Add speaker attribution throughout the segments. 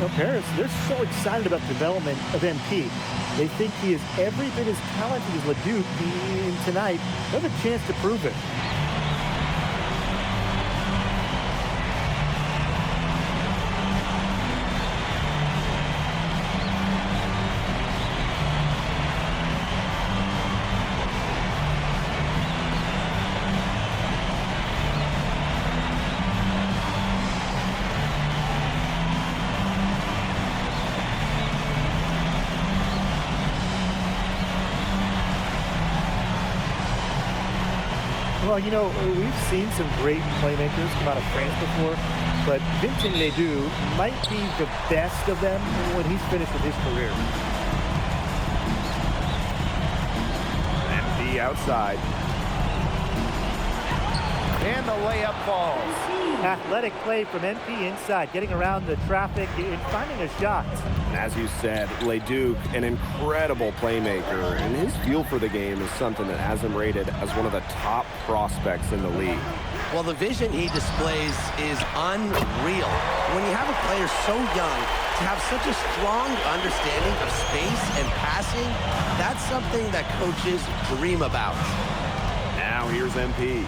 Speaker 1: Paris, they're so excited about the development of MP. They think he is every bit as talented as Leduc, and tonight, they have a chance to prove it. Well, you know, we've seen some great playmakers come out of France before, but Vincent Ledoux might be the best of them when he's finished with his career.
Speaker 2: MP outside. And the layup falls.
Speaker 1: Athletic play from MP inside, getting around the traffic and finding a shot.
Speaker 2: As you said, Leduc, an incredible playmaker, and his feel for the game is something that has him rated as one of the top prospects in the league.
Speaker 3: Well, the vision he displays is unreal. When you have a player so young, to have such a strong understanding of space and passing, that's something that coaches dream about.
Speaker 2: Now here's MP.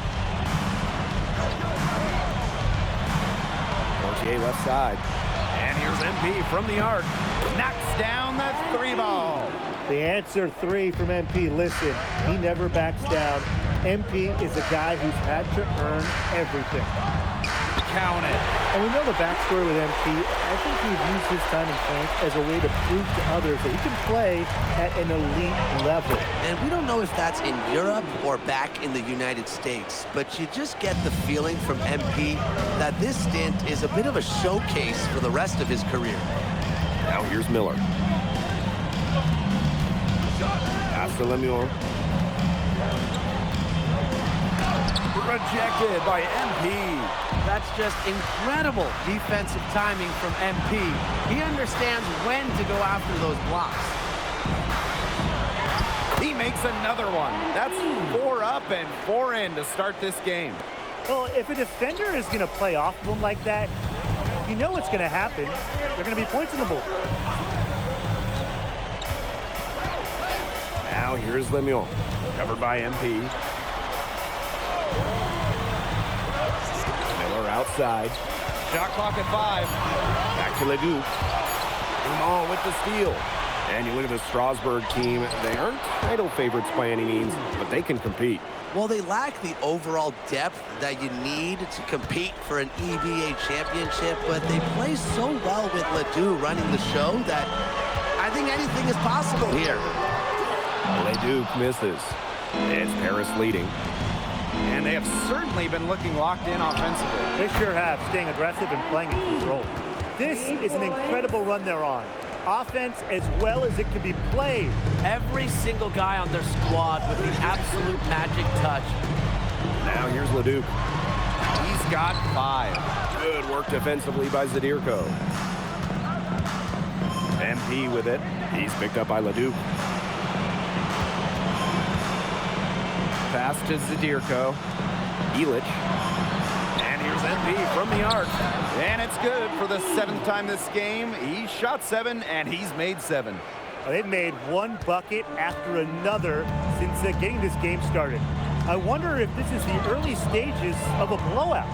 Speaker 2: Portier left side. And here's MP from the arc. Knocks down the three ball.
Speaker 1: The answer three from MP. Listen, he never backs down. MP is a guy who's had to earn everything.
Speaker 2: Count it.
Speaker 1: And we know the backstory with MP. I think he's used his time in France as a way to prove to others that he can play at an elite level.
Speaker 3: And we don't know if that's in Europe or back in the United States, but you just get the feeling from MP that this stint is a bit of a showcase for the rest of his career.
Speaker 2: Now here's Miller. Pass to Lemuel. Rejected by MP.
Speaker 4: That's just incredible defensive timing from MP. He understands when to go after those blocks.
Speaker 2: He makes another one. That's 4 up and 4 in to start this game.
Speaker 1: Well, if a defender is going to play off of him like that, you know what's going to happen. There are going to be points on the board.
Speaker 2: Now here's Lemuel. Covered by MP. Miller outside. Shot clock at 5. Back to Leduc. Dumont with the steal. And you look at the Strasbourg team. They aren't title favorites by any means, but they can compete.
Speaker 3: Well, they lack the overall depth that you need to compete for an EBA championship, but they play so well with Ledoux running the show that I think anything is possible here.
Speaker 2: Leduc misses. It's Paris leading. And they have certainly been looking locked in offensively.
Speaker 1: They sure have, staying aggressive and playing in control. This is an incredible run they're on. Offense as well as it can be played.
Speaker 4: Every single guy on their squad with the absolute magic touch.
Speaker 2: Now here's Leduc. He's got 5. Good work defensively by Zadirko. MP with it. He's picked up by Leduc. Pass to Zadirko. Illich. And here's MP from the arc. And it's good for the 7th time this game. He shot 7, and he's made 7.
Speaker 1: They've made one bucket after another since getting this game started. I wonder if this is the early stages of a blowout.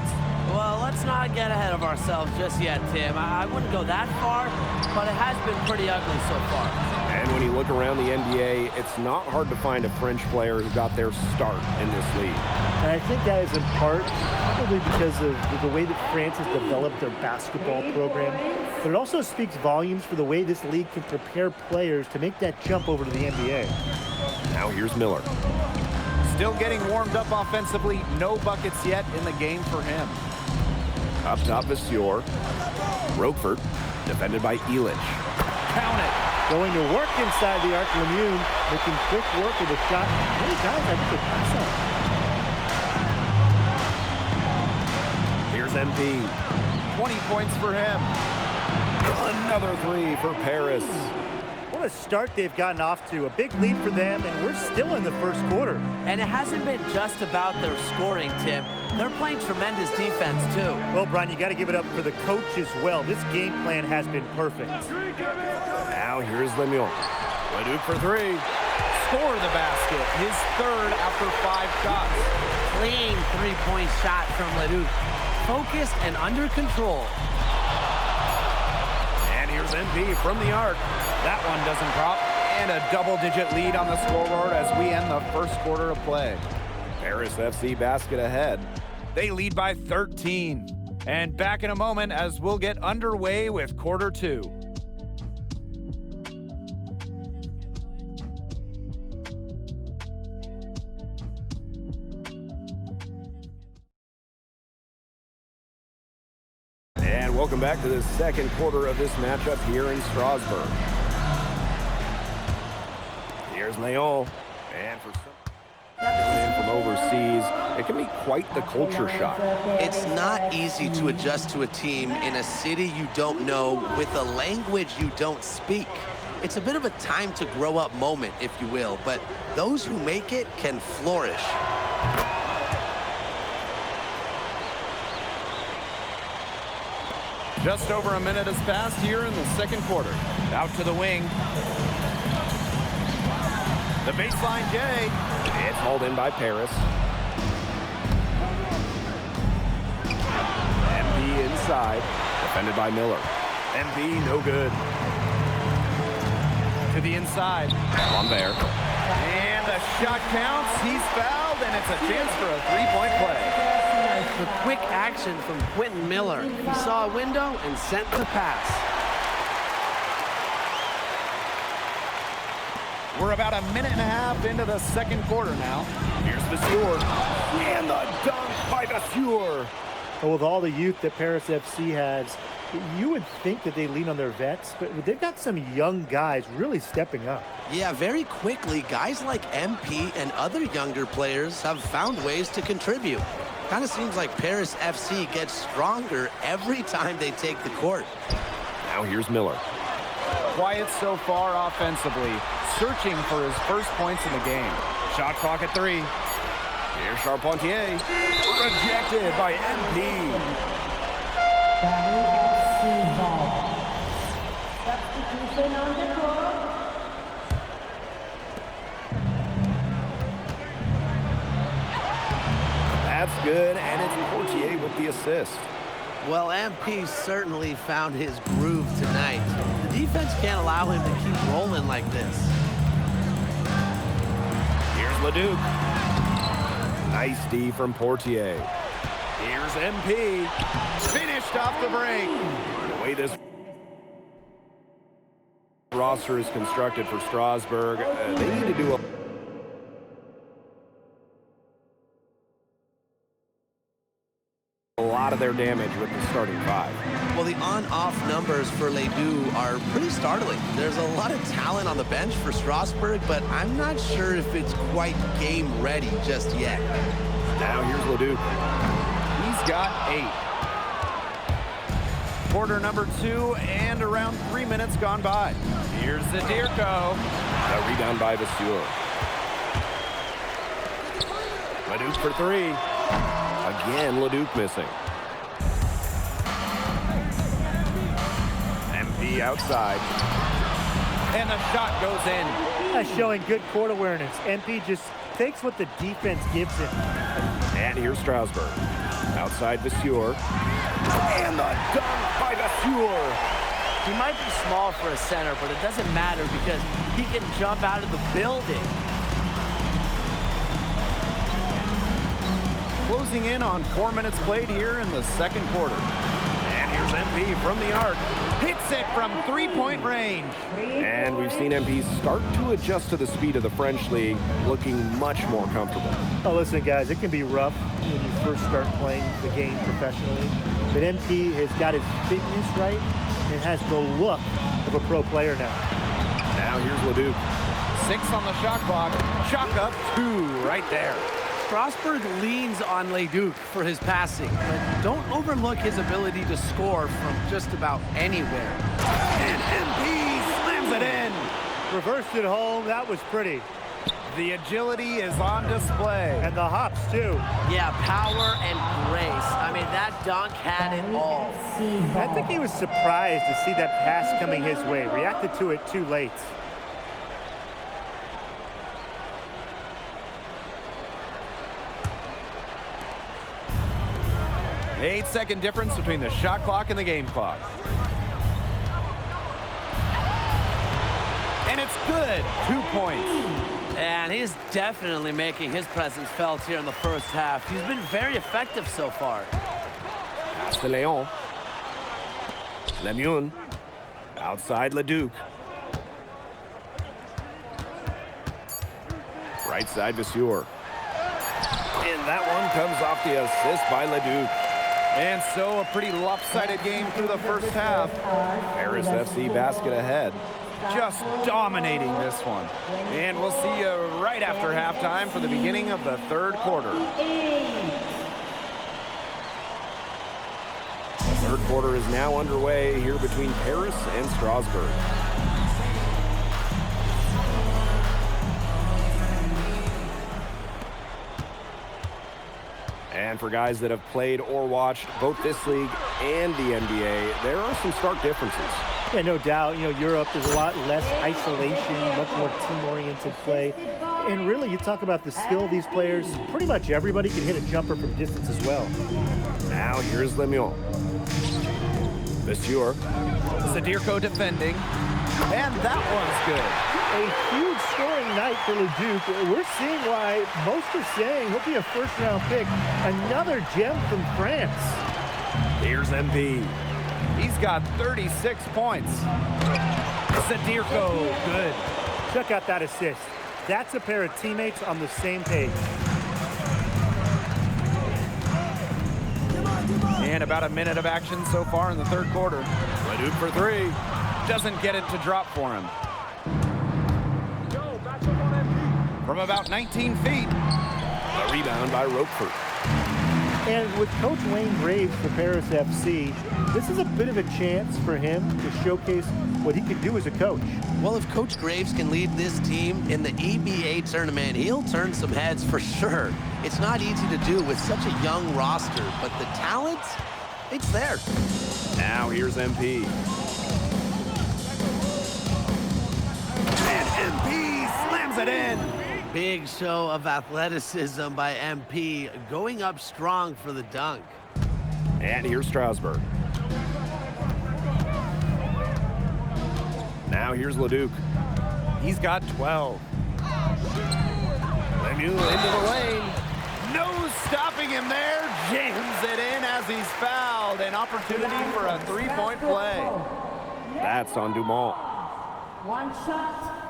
Speaker 4: Well, let's not get ahead of ourselves just yet, Tim. I wouldn't go that far, but it has been pretty ugly so far.
Speaker 2: And when you look around the NBA, it's not hard to find a French player who got their start in this league.
Speaker 1: And I think that is in part probably because of the way that France has developed their basketball program. But it also speaks volumes for the way this league can prepare players to make that jump over to the NBA.
Speaker 2: Now here's Miller. Still getting warmed up offensively. No buckets yet in the game for him. Up top, Vasseur. Roquefort, defended by Illich. Count it.
Speaker 1: Going to work inside the arc, Lemieux, making quick work of the shot. Many times I think they pass up.
Speaker 2: Here's MP. 20 points for him. Another 3 for Paris. One
Speaker 1: What a start they've gotten off to. A big lead for them, and we're still in the first quarter.
Speaker 4: And it hasn't been just about their scoring, Tim. They're playing tremendous defense, too.
Speaker 1: Well, Brian, you got to give it up for the coach as well. This game plan has been perfect.
Speaker 2: Now here's Lemuel. Leduc for three. Score the basket. His third after 5 shots.
Speaker 4: Clean three-point shot from Leduc. Focused and under control.
Speaker 2: And here's MP from the arc. That one doesn't drop. And a double-digit lead on the scoreboard as we end the first quarter of play. Paris FC basket ahead. They lead by 13. And back in a moment as we'll get underway with quarter 2. And welcome back to the second quarter of this matchup here in Strasbourg. Here's Leon. And for some from overseas, it can be quite the culture shock.
Speaker 3: It's not easy to adjust to a team in a city you don't know with a language you don't speak. It's a bit of a time to grow up moment, if you will, but those who make it can flourish.
Speaker 2: Just over a minute has passed here in the second quarter. Out to the wing. The baseline J. It's hauled in by Paris. MP inside. Defended by Miller. MP no good. To the inside. Lambert. And the shot counts. He's fouled, and it's a chance for a three-point play.
Speaker 4: The quick action from Quentin Miller. He saw a window and sent the pass.
Speaker 2: We're about a minute and a half into the second quarter now. Here's Vasseur. And the dunk by Vasseur.
Speaker 1: Well, with all the youth that Paris FC has, you would think that they lean on their vets, but they've got some young guys really stepping up.
Speaker 3: Yeah, very quickly, guys like MP and other younger players have found ways to contribute. Kind of seems like Paris FC gets stronger every time they take the court.
Speaker 2: Now here's Miller. Quiet so far offensively, searching for his first points in the game. Shot clock at 3. Here's Charpentier. Rejected by MP. That's good, and it's Portier with the assist.
Speaker 4: Well, MP certainly found his groove tonight. The defense can't allow him to keep rolling like this.
Speaker 2: Here's Leduc. Nice D from Portier. Here's MP. Finished off the break. The way this roster is constructed for Strasbourg, they need to do a lot of their damage with the starting 5.
Speaker 3: Well, the on-off numbers for Ledoux are pretty startling. There's a lot of talent on the bench for Strasbourg, but I'm not sure if it's quite game ready just yet.
Speaker 2: Now here's Ledoux. He's got 8. Quarter number 2 and around 3 minutes gone by. Here's Zadirko. A rebound by Vasseur. Leduc for 3. Again, Leduc missing. MP outside. And the shot goes in.
Speaker 1: That's showing good court awareness. MP just takes what the defense gives him.
Speaker 2: And here's Strasbourg. Outside Vasseur. And the dunk by Vasseur.
Speaker 4: He might be small for a center, but it doesn't matter because he can jump out of the building.
Speaker 2: Closing in on 4 minutes played here in the second quarter. And here's MP from the arc. Hits it from three-point range. And we've seen MP start to adjust to the speed of the French league, looking much more comfortable.
Speaker 1: Oh, listen, guys, it can be rough when you first start playing the game professionally. But MP has got his fitness right and has the look of a pro player now.
Speaker 2: Now here's Leduc. 6 on the shot clock. Chalk up 2 right there.
Speaker 4: Strasbourg leans on Leduc for his passing, but don't overlook his ability to score from just about anywhere.
Speaker 2: And MP slams it in.
Speaker 1: Reversed it home. That was pretty.
Speaker 2: The agility is on display.
Speaker 1: And the hops, too.
Speaker 4: Yeah, power and grace. I mean, that dunk had it all.
Speaker 1: I think he was surprised to see that pass coming his way. Reacted to it too late.
Speaker 2: Eight-second difference between the shot clock and the game clock. And it's good. 2 points.
Speaker 4: And he's definitely making his presence felt here in the first half. He's been very effective so far.
Speaker 2: Pass to Leon. Lemieux. Outside Leduc. Right side Vasseur. And that one comes off the assist by Leduc. And so a pretty lopsided game through the first half. Paris FC basket ahead. Just dominating this one. And we'll see you right after halftime for the beginning of the third quarter. The third quarter is now underway here between Paris and Strasbourg. And for guys that have played or watched both this league and the NBA, there are some stark differences.
Speaker 1: Yeah, no doubt. You know, Europe, there's a lot less isolation, much more team-oriented play. And really, you talk about the skill of these players, pretty much everybody can hit a jumper from distance as well.
Speaker 2: Now here's Lemieux. Vasseur. Zadirko defending. And that one's good.
Speaker 1: A huge scoring night for Leduc. We're seeing why most are saying he'll be a first-round pick. Another gem from France.
Speaker 2: Here's MP. He's got 36 points. Zadirko, good.
Speaker 1: Check out that assist. That's a pair of teammates on the same page.
Speaker 2: And about a minute of action so far in the third quarter. Leduc for three. Doesn't get it to drop for him. From about 19 feet. A rebound by Roquefort.
Speaker 1: And with Coach Wayne Graves for Paris FC, this is a bit of a chance for him to showcase what he can do as a coach.
Speaker 3: Well, if Coach Graves can lead this team in the EBA tournament, he'll turn some heads for sure. It's not easy to do with such a young roster, but the talent, it's there.
Speaker 2: Now here's MP. And MP slams it in.
Speaker 4: Big show of athleticism by MP, going up strong for the dunk.
Speaker 2: And here's Strasbourg. Now here's Leduc. He's got 12. Lemieux into the lane. No stopping him there. Jams it in as he's fouled. An opportunity for a three-point play. That's on Dumont.
Speaker 5: One shot.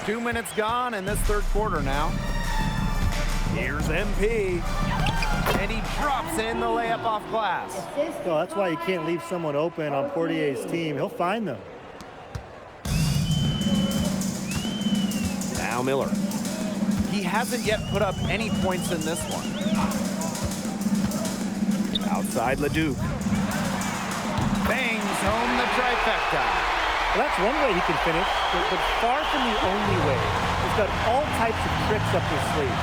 Speaker 2: 2 minutes gone in this third quarter now. Here's MP. And he drops in the layup off glass.
Speaker 1: So that's why you can't leave someone open on Portier's team. He'll find them.
Speaker 2: Now Miller. He hasn't yet put up any points in this one. Outside Leduc. Bangs home the trifecta.
Speaker 1: Well, that's one way he can finish, but far from the only way. He's got all types of tricks up his sleeve.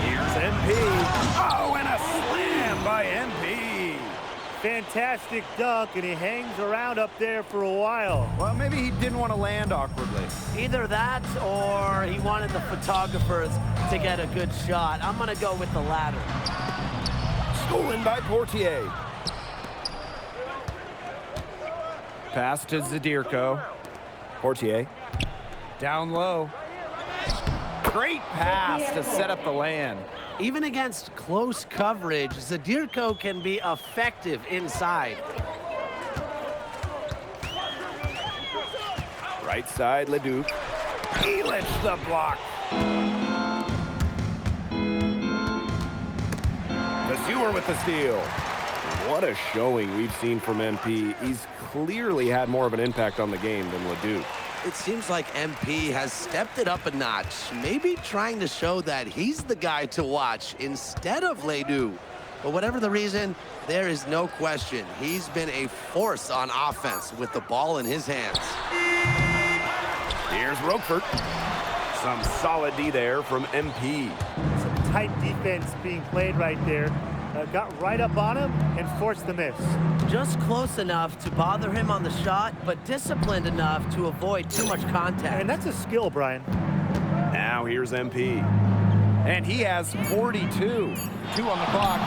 Speaker 2: Here's MP. Oh, and a slam by MP.
Speaker 1: Fantastic dunk, and he hangs around up there for a while.
Speaker 2: Well, maybe he didn't want to land awkwardly.
Speaker 4: Either that or he wanted the photographers to get a good shot. I'm going to go with the latter.
Speaker 2: Stolen by Portier. Pass to Zadirko. Portier. Down low. Great pass to set up the land.
Speaker 4: Even against close coverage, Zadirko can be effective inside.
Speaker 2: Right side, Leduc. He lets the block. Vasseur with the steal. What a showing we've seen from MP. He's clearly had more of an impact on the game than Leduc.
Speaker 3: It seems like MP has stepped it up a notch, maybe trying to show that he's the guy to watch instead of Leduc. But whatever the reason, there is no question he's been a force on offense with the ball in his hands.
Speaker 2: Here's Roquefort. Some solid D there from MP.
Speaker 1: Some tight defense being played right there. Got right up on him and forced the miss.
Speaker 4: Just close enough to bother him on the shot, but disciplined enough to avoid too much contact.
Speaker 1: And that's a skill, Brian.
Speaker 2: Now here's MP. And he has 42. 2 on the clock.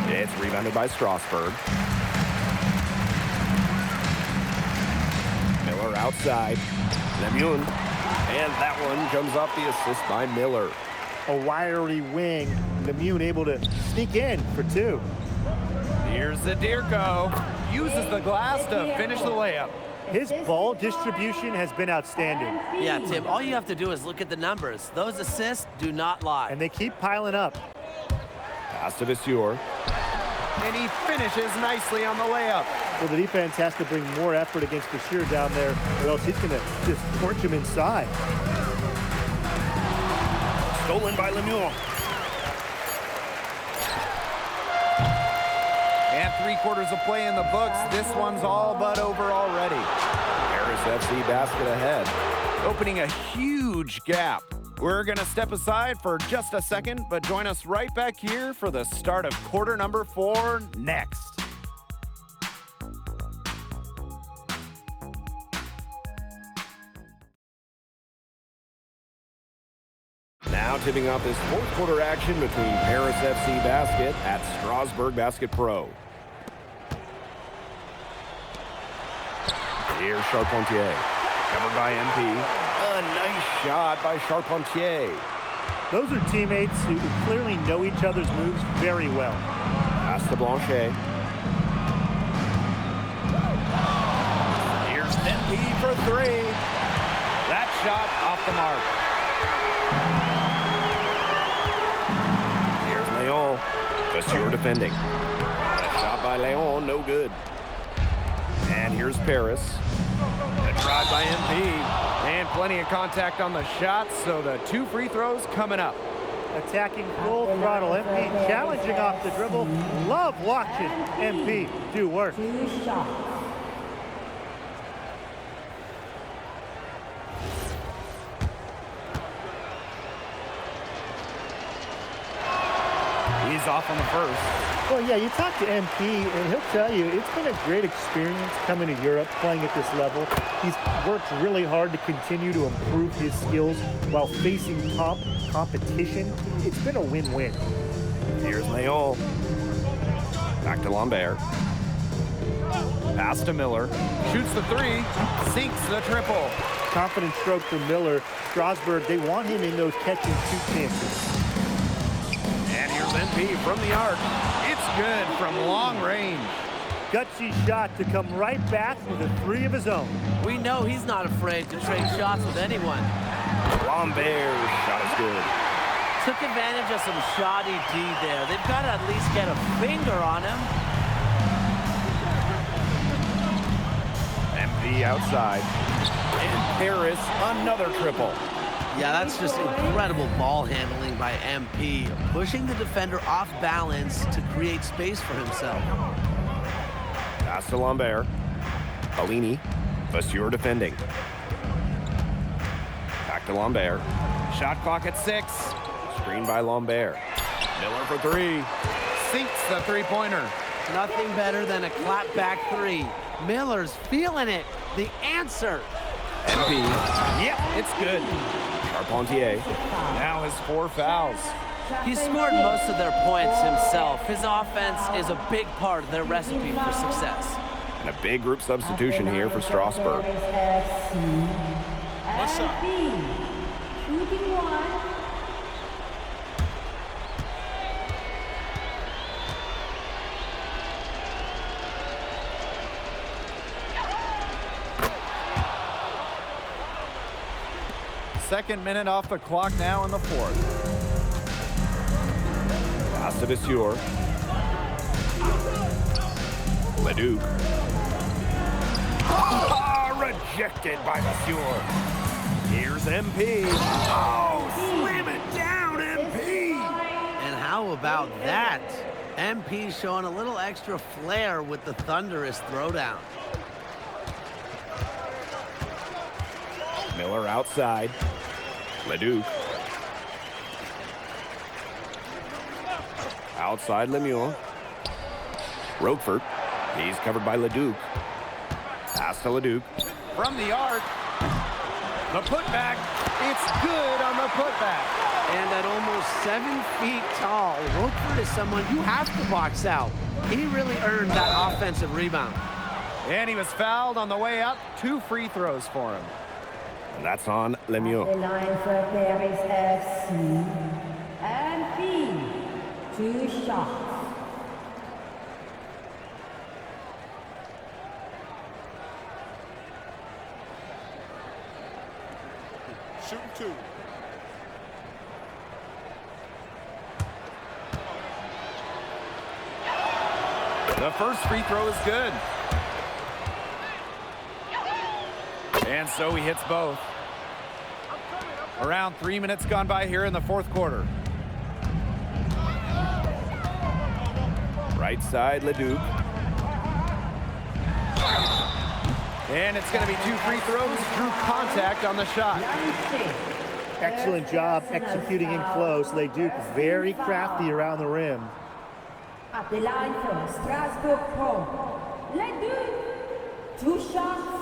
Speaker 2: It's rebounded by Strasburg. Miller outside. Lemuel. And that one comes off the assist by Miller.
Speaker 1: A wiry wing. Lemuel able to sneak in for 2.
Speaker 2: Here's Zadirko. Uses the glass to finish the layup.
Speaker 1: His ball distribution has been outstanding.
Speaker 4: Yeah, Tim, all you have to do is look at the numbers. Those assists do not lie.
Speaker 1: And they keep piling up.
Speaker 2: Pass to Vasseur. And he finishes nicely on the layup.
Speaker 1: Well, the defense has to bring more effort against Bashir down there, or else he's going to just torch him inside.
Speaker 2: Stolen by Lemuel. And 3 quarters of play in the books. This one's all but over already. Paris FC basket ahead, opening a huge gap. We're going to step aside for just a second, but join us right back here for the start of quarter number 4 next. Now tipping off this fourth quarter action between Paris FC Basket at Strasbourg Basket Pro. Here's Charpentier, covered by MP. A nice shot by Charpentier.
Speaker 1: Those are teammates who clearly know each other's moves very well.
Speaker 2: Pass to Blanchet. Here's MP for 3. That shot off the mark. Here's Leon. Vasseur defending. That shot by Leon, no good. And here's Paris. A drive by MP. And plenty of contact on the shots, so the 2 free throws coming up.
Speaker 1: Attacking full throttle. MP challenging off the dribble. Love watching MP do work.
Speaker 2: He's off on the first.
Speaker 1: Well, yeah, you talk to MP, and he'll tell you it's been a great experience coming to Europe, playing at this level. He's worked really hard to continue to improve his skills while facing top competition. It's been a win-win.
Speaker 2: Here's Leon. Back to Lambert. Pass to Miller. Shoots the 3. Sinks the triple.
Speaker 1: Confident stroke for Miller. Strasbourg, they want him in those catching 2 chances.
Speaker 2: And here's MP from the arc. It's good from long range.
Speaker 1: gutsy shot to come right back with a 3 of his own.
Speaker 4: We know he's not afraid to trade shots with anyone.
Speaker 2: Lambert's shot is good.
Speaker 4: Took advantage of some shoddy D there. They've got to at least get a finger on him.
Speaker 2: MP outside. And Paris, another triple.
Speaker 3: Yeah, that's just incredible ball handling by MP, pushing the defender off balance to create space for himself.
Speaker 2: Pass to Lambert. Bellini. Vasseur defending. Back to Lambert. Shot clock at 6. Screen by Lambert. Miller for 3. Sinks the three-pointer.
Speaker 4: Nothing better than a clapback 3. Miller's feeling it. The answer.
Speaker 2: MP. Yep, it's good. Charpentier. Now has 4 fouls.
Speaker 4: He scored most of their points himself. His offense is a big part of their recipe for success.
Speaker 2: And a big group substitution here for Strasburg.
Speaker 5: What's up? Shooting 1.
Speaker 2: Second minute off the clock now in the 4th. Pass to Vasseur. Leduc. Rejected by Vasseur. Here's MP. Oh, slam it down, MP.
Speaker 3: And how about that? MP showing a little extra flair with the thunderous throwdown.
Speaker 2: Miller outside. Leduc. Outside Lemieux. Roquefort. He's covered by Leduc. Pass to Leduc. From the arc. The putback. It's good on the putback.
Speaker 4: And at almost 7 feet tall, Roquefort is someone you have to box out. He really earned that offensive rebound.
Speaker 2: And he was fouled on the way up. 2 free throws for him. And that's on Lemieux.
Speaker 5: The line for Paris FC. MP. 2 shots.
Speaker 6: Shooting 2.
Speaker 2: The first free throw is good. And so he hits both. Around 3 minutes gone by here in the 4th quarter. Right side, Leduc. And it's going to be 2 free throws. Drew contact on the shot.
Speaker 1: Excellent job executing in close. Leduc very crafty around the rim.
Speaker 5: At the line for Strasbourg Pro. Leduc. 2 shots.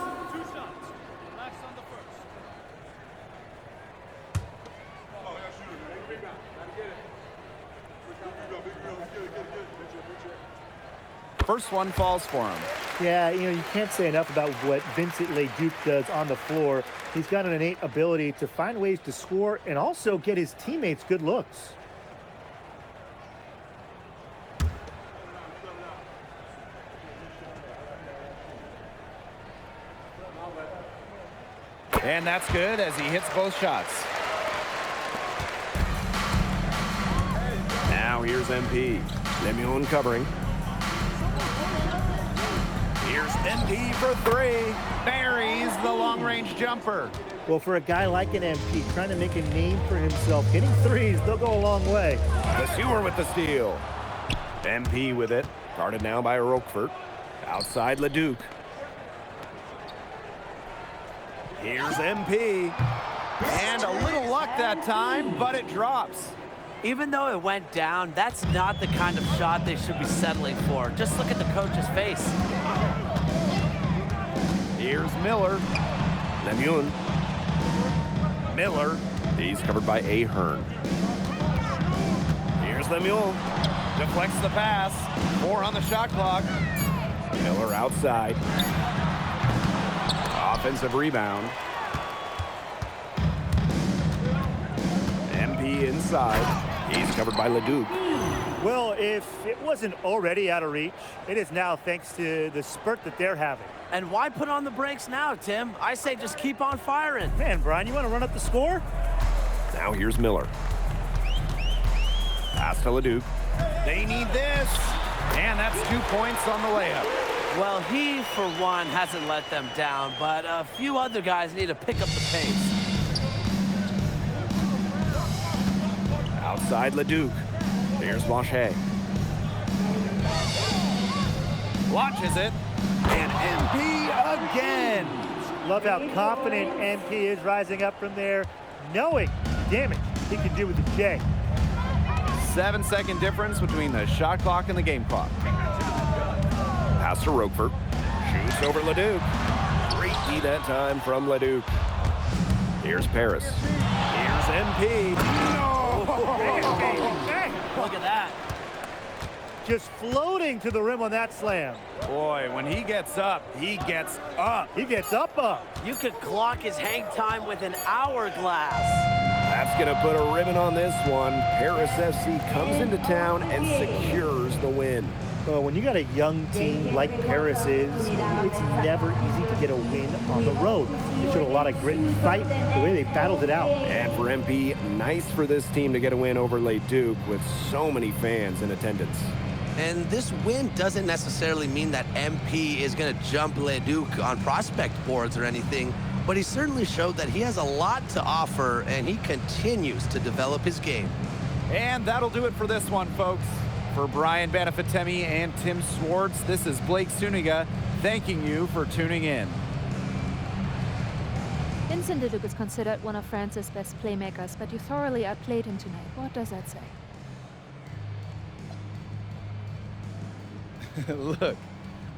Speaker 2: First one falls for him.
Speaker 1: Yeah, you can't say enough about what Vincent Leduc does on the floor. He's got an innate ability to find ways to score and also get his teammates good looks.
Speaker 2: And that's good as he hits both shots. Now here's MP. Lemieux covering. Here's MP for 3. Buries the long-range jumper.
Speaker 1: Well, for a guy like an MP trying to make a name for himself, hitting threes, they'll go a long way.
Speaker 2: Vasseur with the steal. MP with it. Guarded now by Roquefort. Outside Leduc. Here's MP. And a little luck that time, but it drops.
Speaker 4: Even though it went down, that's not the kind of shot they should be settling for. Just look at the coach's face.
Speaker 2: Here's Miller. Lemieux. Miller. He's covered by Ahern. Here's Lemieux. Deflects the pass. 4 on the shot clock. Miller outside. Offensive rebound. MP inside. He's covered by Leduc.
Speaker 1: Well, if it wasn't already out of reach, it is now thanks to the spurt that they're having.
Speaker 4: And why put on the brakes now, Tim? I say just keep on firing.
Speaker 1: Man, Brian, you want to run up the score?
Speaker 2: Now here's Miller. Pass to Leduc. They need this. And that's 2 points on the layup.
Speaker 4: Well, he, for one, hasn't let them down, but a few other guys need to pick up the pace.
Speaker 2: Outside Leduc. Here's Marche. Launches it. And MP again.
Speaker 1: Love how confident MP is rising up from there, knowing the damage he can do with the J.
Speaker 2: 7-second difference between the shot clock and the game clock. Pass to Roquefort. Shoots over Leduc. Great D that time from Leduc. Here's Paris. Here's MP.
Speaker 4: Look at that.
Speaker 1: Just floating to the rim on that slam.
Speaker 2: Boy, when he gets up, he gets up.
Speaker 1: He gets up.
Speaker 4: You could clock his hang time with an hourglass.
Speaker 2: That's going to put a ribbon on this one. Paris FC comes into town and secures the win.
Speaker 1: Well, when you got a young team like Paris is, it's never easy to get a win on the road. They showed a lot of grit and fight, the way they battled it out.
Speaker 2: And for MP, nice for this team to get a win over Leduc with so many fans in attendance.
Speaker 3: And this win doesn't necessarily mean that MP is going to jump Leduc on prospect boards or anything, but he certainly showed that he has a lot to offer, and he continues to develop his game.
Speaker 2: And that'll do it for this one, folks. For Brian Banafitemi and Tim Swartz, this is Blake Suniga thanking you for tuning in.
Speaker 7: Vincent Leduc is considered one of France's best playmakers, but you thoroughly outplayed him tonight. What does that say?
Speaker 8: Look,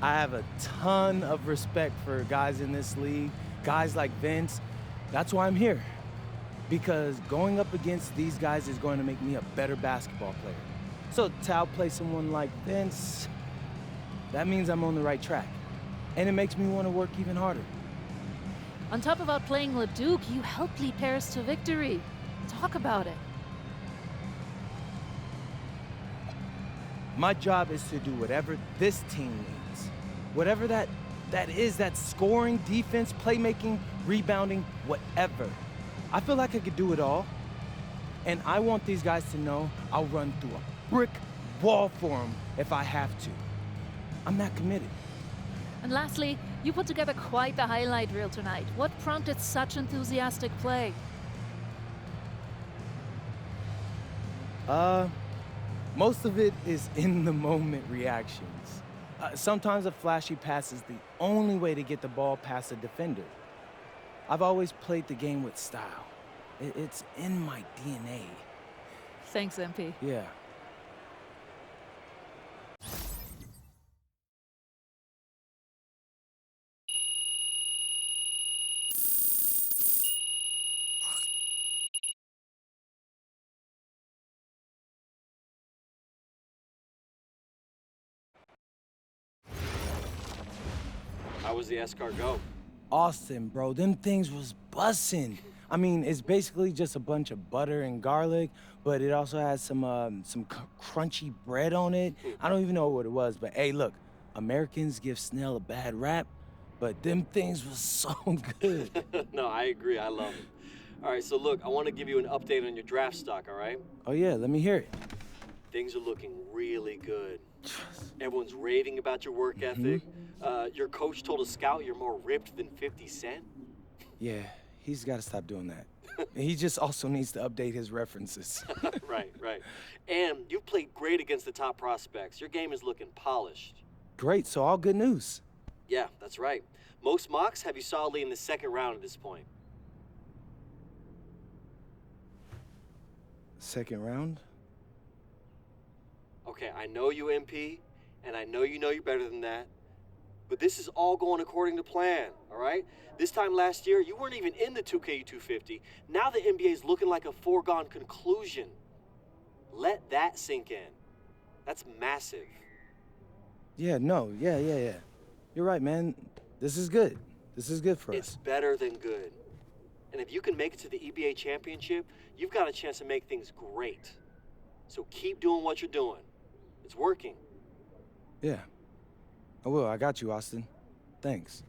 Speaker 8: I have a ton of respect for guys in this league, guys like Vince. That's why I'm here. Because going up against these guys is going to make me a better basketball player. So to outplay someone like Vince, that means I'm on the right track. And it makes me want to work even harder.
Speaker 7: On top of outplaying Leduc, you helped lead Paris to victory. Talk about it.
Speaker 8: My job is to do whatever this team needs. Whatever that is, that's scoring, defense, playmaking, rebounding, whatever. I feel like I could do it all. And I want these guys to know I'll run through a brick wall for them if I have to. I'm not committed.
Speaker 7: And lastly, you put together quite the highlight reel tonight. What prompted such enthusiastic play?
Speaker 8: Most of it is in-the-moment reactions. Sometimes a flashy pass is the only way to get the ball past a defender. I've always played the game with style. It's in my DNA.
Speaker 7: Thanks, MP.
Speaker 8: Yeah.
Speaker 9: How was the escargot?
Speaker 8: Austin, bro, them things was bussin'. I mean, it's basically just a bunch of butter and garlic, but it also has some crunchy bread on it. I don't even know what it was, but hey, look, Americans give Snell a bad rap, but them things was so good.
Speaker 9: No, I agree. I love it. All right, so look, I want to give you an update on your draft stock, all right?
Speaker 8: Oh yeah, let me hear it.
Speaker 9: Things are looking really good. Everyone's raving about your work ethic. Your coach told a scout you're more ripped than 50 Cent.
Speaker 8: Yeah, he's got to stop doing that. He just also needs to update his references.
Speaker 9: Right. And you've played great against the top prospects. Your game is looking polished.
Speaker 8: Great, so all good news.
Speaker 9: Yeah, that's right. Most mocks have you solidly in the second round at this point.
Speaker 8: Second round?
Speaker 9: Okay, I know you, MP, and I know you're better than that. But this is all going according to plan, all right? This time last year, you weren't even in the 2K250. Now the NBA is looking like a foregone conclusion. Let that sink in. That's massive.
Speaker 8: Yeah. You're right, man. This is good. This is good for us.
Speaker 9: It's better than good. And if you can make it to the EBA championship, you've got a chance to make things great. So keep doing what you're doing. It's working.
Speaker 8: Yeah. I will. I got you, Austin. Thanks.